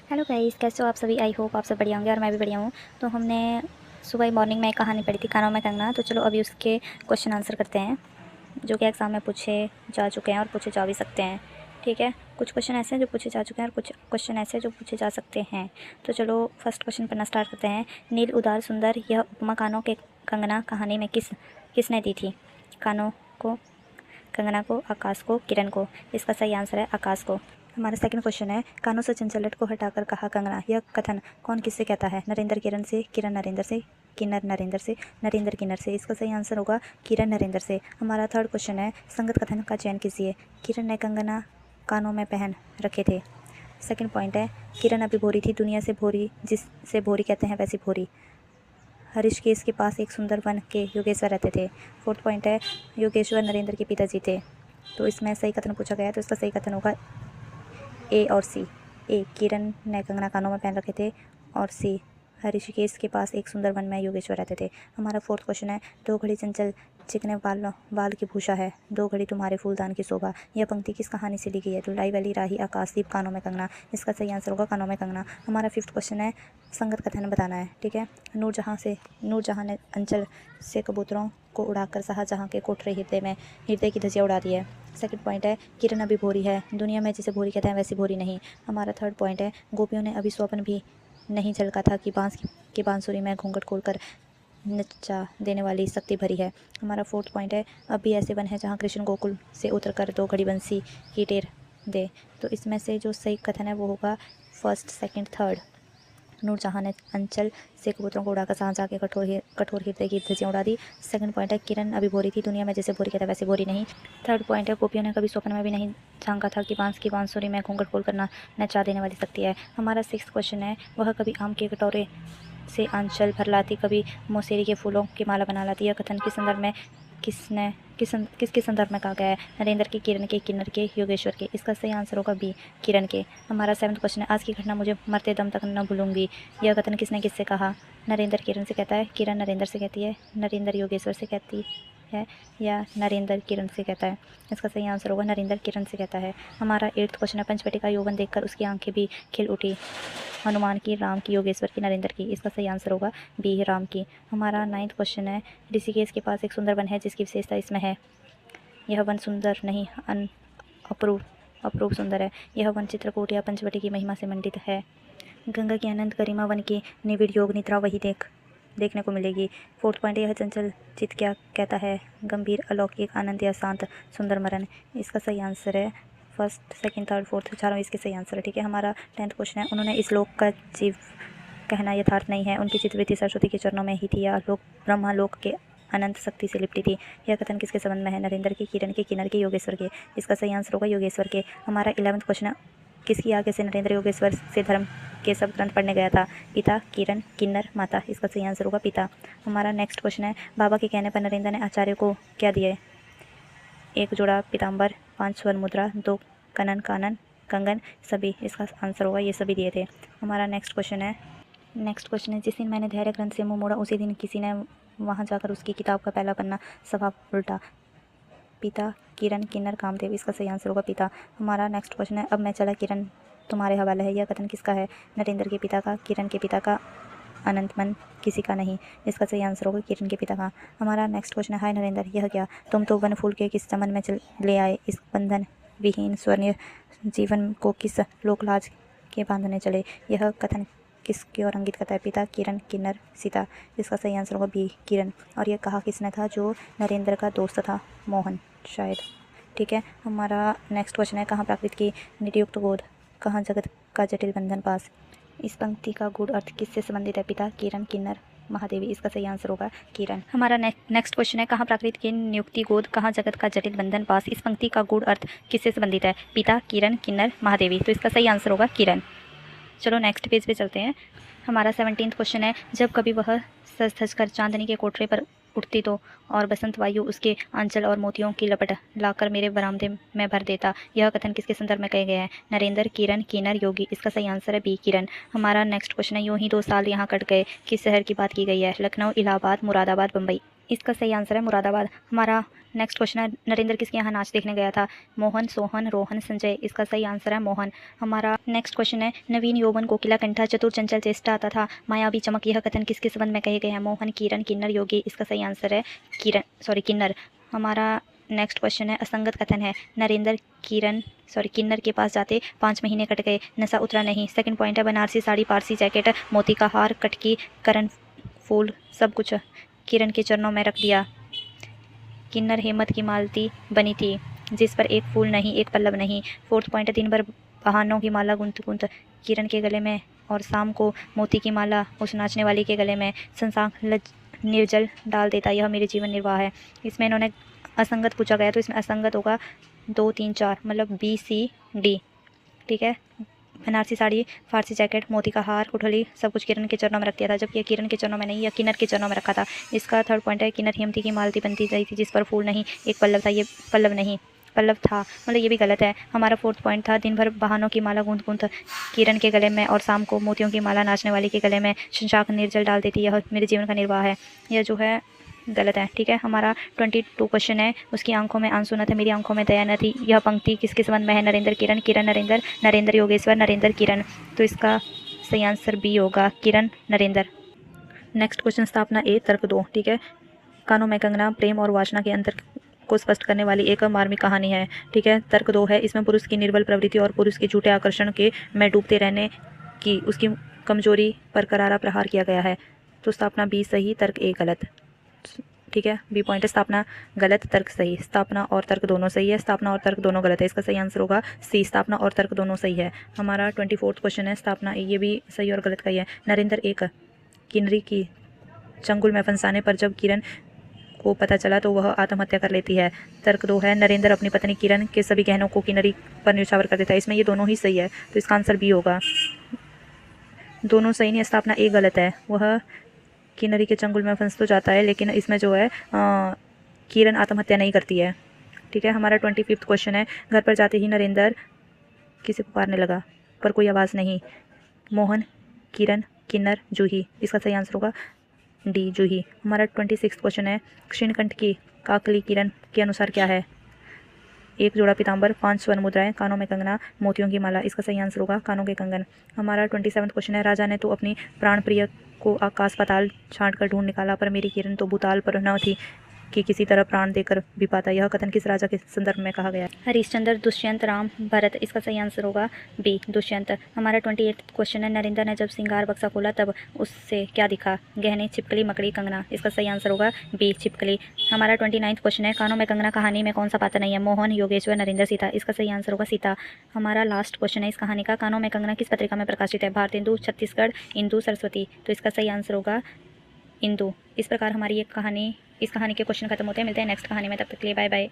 Hello guys, कैसे हो आप सभी। आई होप आप सब बढ़िया होंगे और मैं भी बढ़िया हूँ। तो हमने सुबह मॉर्निंग में एक कहानी पढ़ी थी, कानों में कंगना। तो चलो अभी उसके क्वेश्चन आंसर करते हैं जो कि एग्ज़ाम में पूछे जा चुके हैं और पूछे जा भी सकते हैं। ठीक है, कुछ क्वेश्चन ऐसे हैं जो पूछे जा चुके हैं और कुछ क्वेश्चन ऐसे हैं जो पूछे जा सकते हैं। तो चलो फर्स्ट क्वेश्चन पढ़ना स्टार्ट करते हैं। नील उदार सुंदर यह उपमा कानों के कंगना कहानी में किसने दी थी? कानों को, कंगना को, आकाश को, किरण को। इसका सही आंसर है आकाश को। हमारा सेकंड क्वेश्चन है, कानों से चंचलट को हटाकर कहा कंगना। यह कथन कौन किससे कहता है? नरेंद्र किरण से, किरण नरेंद्र से, किन्नर नरेंद्र से, नरेंद्र किन्नर से। इसका सही आंसर होगा किरण नरेंद्र से। हमारा थर्ड क्वेश्चन है, संगत कथन का चयन कीजिए। किरण ने कंगना कानों में पहन रखे थे। सेकंड पॉइंट है, किरण अभी भोरी थी, दुनिया से भोरी, जिससे भोरी कहते हैं वैसी भोरी। हरिशकेश के पास एक सुंदर वन के योगेश्वर रहते थे। फोर्थ पॉइंट है, योगेश्वर नरेंद्र के पिताजी थे। तो इसमें सही कथन पूछा गया है, तो इसका सही कथन होगा ए और सी। ए, किरण ने कंगना कानों में पहन रखे थे, और सी, ऋषिकेश के पास एक सुंदर वन में योगेश्वर रहते थे। हमारा फोर्थ क्वेश्चन है, दो घड़ी चंचल चिकने बाल की भूषा है, दो घड़ी तुम्हारे फूलदान की शोभा। यह पंक्ति किस कहानी से ली गई है? लुलाई वाली राही, आकाशदीप, कानों में कंगना। इसका सही आंसर होगा कानों में कंगना। हमारा फिफ्थ क्वेश्चन है, संगत कथन बताना है। ठीक है, नूरजहाँ ने अंचल से कबूतरों को उड़ाकर शाहजहाँ के कोठरे हृदय की धज्जियाँ उड़ा दी है। सेकंड पॉइंट है, किरण अभी भोरी है, दुनिया में जिसे भोरी कहते हैं वैसी भोरी नहीं। हमारा थर्ड पॉइंट है, गोपियों ने अभी स्वप्न भी नहीं झलका था कि बांसुरी में घूंघट खोलकर नचा देने वाली शक्ति भरी है। हमारा फोर्थ पॉइंट है, अब भी ऐसे वन है जहाँ कृष्ण गोकुल से उतरकर दो घड़ी बंसी की टेर दे। तो इसमें से जो सही कथन है वो होगा फर्स्ट, सेकंड, थर्ड। नूरजहाँ ने अंचल से कबूतरों को उड़ाकर शाहजहाँ के कठोर हृदय की धज्जियाँ उड़ा दी। सेकंड पॉइंट है, किरण अभी भोरी थी, दुनिया में जैसे भोरी कहता वैसे भोरी नहीं। थर्ड पॉइंट है, गोपियों ने कभी स्वप्न में भी नहीं झांका था कि बांसुरी में घूंघट खोल कर नचा देने वाली शक्ति है। हमारा सिक्स्थ क्वेश्चन है, वह कभी आम के कटोरे से आंचल भर लाती, कभी मोसेरी के फूलों की माला बना लाती। यह कथन किस संदर्भ में किसके संदर्भ में कहा गया है? नरेंद्र के, किरण के, किन्नर के, योगेश्वर के। इसका सही आंसर होगा बी, किरण के। हमारा सेवंथ क्वेश्चन है, आज की घटना मुझे मरते दम तक न भूलूंगी। यह कथन किसने किससे कहा? नरेंद्र किरण से कहता है, किरण नरेंद्र से कहती है, नरेंद्र योगेश्वर से कहती है, या नरेंद्र किरण से कहता है। इसका सही आंसर होगा नरेंद्र किरण से कहता है। हमारा एट्थ क्वेश्चन है, पंचवटी का यौवन देखकर उसकी आंखें भी खिल उठी। हनुमान की, राम की, योगेश्वर की, नरेंद्र की। इसका सही आंसर होगा बी, राम की। हमारा नाइन्थ क्वेश्चन है, ऋषिकेश के पास एक सुंदर वन है जिसकी विशेषता इसमें है। यह वन सुंदर नहीं, अपूर्व सुंदर है। यह वन चित्रकूट या पंचवटी की महिमा से मंडित है। गंगा की अनंत गरिमा वन की निविड़ योग निद्रा वही देखने को मिलेगी। फोर्थ पॉइंट, यह चंचल चित क्या कहता है? गंभीर, अलौकिक, आनंद या शांत, सुंदर मरण। इसका सही आंसर है फर्स्ट, सेकंड, थर्ड, फोर्थ, चारों इसके सही आंसर है। ठीक है, हमारा 10th क्वेश्चन है, उन्होंने इस लोक का जीव कहना यथार्थ नहीं है, उनकी चित्रवृत्ति सरस्वती के चरणों में ही थी या ब्रह्मालोक के अनंत शक्ति से लिपटी थी। यह कथन किसके संबंध में है? नरेंद्र के, किरण के, किन्नर के, योगेश्वर के। इसका सही आंसर होगा योगेश्वर के। हमारा 11th क्वेश्चन है, किसकी आज्ञा से नरेंद्र योगेश्वर से धर्म के सब ग्रंथ पढ़ने गया था? पिता, किरण, किन्नर, माता। इसका सही आंसर होगा पिता। हमारा नेक्स्ट क्वेश्चन है, बाबा के कहने पर नरेंद्र ने आचार्य को क्या दिए? एक जोड़ा पीताम्बर, 5 स्वर्ण मुद्रा, 2 कंगन, सभी। इसका आंसर होगा ये सभी दिए थे। हमारा नेक्स्ट क्वेश्चन है, जिस दिन मैंने धैर्य ग्रंथ से मुंह मोड़ा उसी दिन किसी ने वहां जाकर उसकी किताब का पहला पन्ना स्वभाव उल्टा। पिता, किरण, किन्नर, कामदेव। इसका सही आंसर होगा पिता। हमारा नेक्स्ट क्वेश्चन है, अब मैं चला किरण तुम्हारे हवाले है। यह कथन किसका है? नरेंद्र के पिता का, किरण के पिता का, अनंतमन किसी का नहीं। इसका सही आंसर होगा किरण के पिता का। हमारा नेक्स्ट क्वेश्चन है, हाय नरेंद्र, यह क्या? तुम तो वन फूल के किस चमन में ले आए? इस बंधन विहीन स्वर्ण जीवन को किस लोकलाज के बांधने चले? यह कथन किसकी ओर अंकित करता है? पिता, किरण, किन्नर, सीता। इसका सही आंसर होगा बी, किरण। और यह कहा किसने था? जो नरेंद्र का दोस्त था, मोहन शायद। ठीक है, हमारा नेक्स्ट क्वेश्चन है, कहाँ प्राकृत की नियुक्त गोद, कहाँ जगत का जटिल बंधन पास? इस पंक्ति का गूढ़ अर्थ किससे संबंधित है? पिता, किरण, किन्नर, महादेवी। इसका सही आंसर होगा किरण। हमारा नेक्स्ट क्वेश्चन है, कहाँ प्राकृत की नियुक्ति गोद, कहाँ जगत का जटिल बंधन पास? इस पंक्ति का गूढ़ अर्थ किससे संबंधित है? पिता, किरण, किन्नर, महादेवी। तो इसका सही आंसर होगा किरण। चलो नेक्स्ट पेज पे चलते हैं। हमारा 17th क्वेश्चन है, जब कभी वह सज धज कर चांदनी के कोठरे पर उठती तो और बसंत वायु उसके आंचल और मोतियों की लपट लाकर मेरे बरामदे में भर देता। यह कथन किसके संदर्भ में कहे गए हैं? नरेंद्र, किरण, किन्नर, योगी। इसका सही आंसर है बी, किरण। हमारा नेक्स्ट क्वेश्चन है, यूं ही 2 साल यहाँ कट गए, किस शहर की बात की गई है? लखनऊ, इलाहाबाद, मुरादाबाद, बम्बई। इसका सही आंसर है मुरादाबाद। हमारा नेक्स्ट क्वेश्चन है, नरेंद्र किसके यहाँ नाच देखने गया था? मोहन, सोहन, रोहन, संजय। इसका सही आंसर है मोहन। हमारा नेक्स्ट क्वेश्चन है, नवीन यौवन कोकिला कंठा चतुर चंचल चेष्टा तथा मायावी चमक, यह कथन किसके संबंध में कहे गए हैं? मोहन, किरण, किन्नर, योगी। इसका सही आंसर है किन्नर। हमारा नेक्स्ट क्वेश्चन है, असंगत कथन है, नरेंद्र किन्नर के पास जाते 5 महीने कट गए, नशा उतरा नहीं। सेकंड पॉइंट है, बनारसी साड़ी, पारसी जैकेट, मोती का हार, कटकी, करण फूल, सब कुछ किरण के चरणों में रख दिया। किन्नर हेमत की मालती बनी थी, जिस पर एक फूल नहीं, एक पल्लव नहीं। फोर्थ पॉइंट है, दिन भर बहानों की माला गुंथ गुंथ किरण के गले में, और शाम को मोती की माला उस नाचने वाली के गले में संसांग निर्जल डाल देता, यह मेरे जीवन निर्वाह है। इसमें इन्होंने असंगत पूछा गया, तो इसमें असंगत होगा 2, 3, 4, मतलब B, C, D। ठीक है, बनारसी साड़ी, फारसी जैकेट, मोती का हार, कुठली, सब कुछ किरण के चरणों में रख दिया था, जबकि किरण के चरणों में नहीं, या किन्नर के चरणों में रखा था। इसका थर्ड पॉइंट है, किन्नर हेमती की मालती बनती गई थी, जिस पर फूल नहीं, एक पल्लव था, ये पल्लव नहीं, पल्लव था, मतलब ये भी गलत है। हमारा फोर्थ पॉइंट था, दिन भर बहानों की माला गूंथ गूंथ किरण के गले में, और शाम को मोतियों की माला नाचने वाली के गले में शशांक निर्जल डाल देती, यह मेरे जीवन का निर्वाह है। यह जो है गलत है। ठीक है, हमारा 22 क्वेश्चन है, उसकी आंखों में आंसू न थे, मेरी आंखों में दया न थी, यह पंक्ति किसके संबंध में है? नरेंद्र, किरण, किरण, नरेंद्र, नरेंद्र योगेश्वर, नरेंद्र, किरण। तो इसका सही आंसर B होगा, किरण, नरेंद्र। नेक्स्ट क्वेश्चन, स्थापना A, तर्क 2। ठीक है, कानों में कंगना प्रेम और वासना के अंतर को स्पष्ट करने वाली एक मार्मिक कहानी है। ठीक है, तर्क 2 है, इसमें पुरुष की निर्बल प्रवृत्ति और पुरुष के झूठे आकर्षण के में डूबते रहने की उसकी कमजोरी पर करारा प्रहार किया गया है। तो स्थापना B सही, तर्क A गलत। ठीक है, B पॉइंट है, स्थापना गलत, तर्क सही। स्थापना और तर्क दोनों सही है, स्थापना और तर्क दोनों गलत है। इसका सही आंसर होगा C, स्थापना और तर्क दोनों सही है। हमारा 24 क्वेश्चन है, स्थापना A, ये भी सही और गलत का ही है। नरेंद्र एक किन्नरी की चंगुल में फंसाने पर जब किरण को पता चला तो वह आत्महत्या कर लेती है। तर्क 2 है, नरेंद्र अपनी पत्नी किरण के सभी गहनों को किन्नरी पर न्यौछावर कर देता है। इसमें ये दोनों ही सही है, तो इसका आंसर B होगा। दोनों सही नहीं, स्थापना A गलत है, वह किन्नरी के चंगुल में फंस तो जाता है, लेकिन इसमें जो है किरण आत्महत्या नहीं करती है। ठीक है, हमारा 25वां क्वेश्चन है, घर पर जाते ही नरेंद्र किसे पुकारने लगा पर कोई आवाज़ नहीं? मोहन, किरण, किन्नर, जूही। इसका सही आंसर होगा D, जूही। हमारा 26वां क्वेश्चन है, क्षीणकंठ की काकली किरण के अनुसार क्या है? 1 जोड़ा पीताम्बर, 5 स्वर्ण मुद्राएं, कानों में कंगना, मोतियों की माला। इसका सही आंसर होगा कानों के कंगन। हमारा 27वां क्वेश्चन है, राजा ने तो अपनी प्राण प्रिय को आकाश पाताल छांट कर ढूंढ निकाला, पर मेरी किरण तो भूताल पर न थी कि किसी तरह प्राण देकर भी पाता, यह कथन किस राजा के संदर्भ में कहा गया? हरिश्चंद्र, दुष्यंत, राम, भरत। इसका सही आंसर होगा B, दुष्यंत। हमारा 28वां क्वेश्चन है, नरेंद्र ने जब श्रृंगार बक्सा खोला तब उससे क्या दिखा? गहने, छिपकली, मकड़ी, कंगना। इसका सही आंसर होगा B, छिपकली। हमारा 29वां क्वेश्चन है, कानों में कंगना कहानी में कौन सा पात्र नहीं है? मोहन, योगेश्वर, नरेंद्र, सीता। इसका सही आंसर होगा सीता। हमारा लास्ट क्वेश्चन है इस कहानी का, कानों में कंगना किस पत्रिका में प्रकाशित है? भारतेंदु, छत्तीसगढ़, इंदु, सरस्वती। तो इसका सही आंसर होगा इंदु। इस प्रकार हमारी इस कहानी के क्वेश्चन खत्म होते हैं। मिलते हैं नेक्स्ट कहानी में, तब तक के लिए बाय बाय।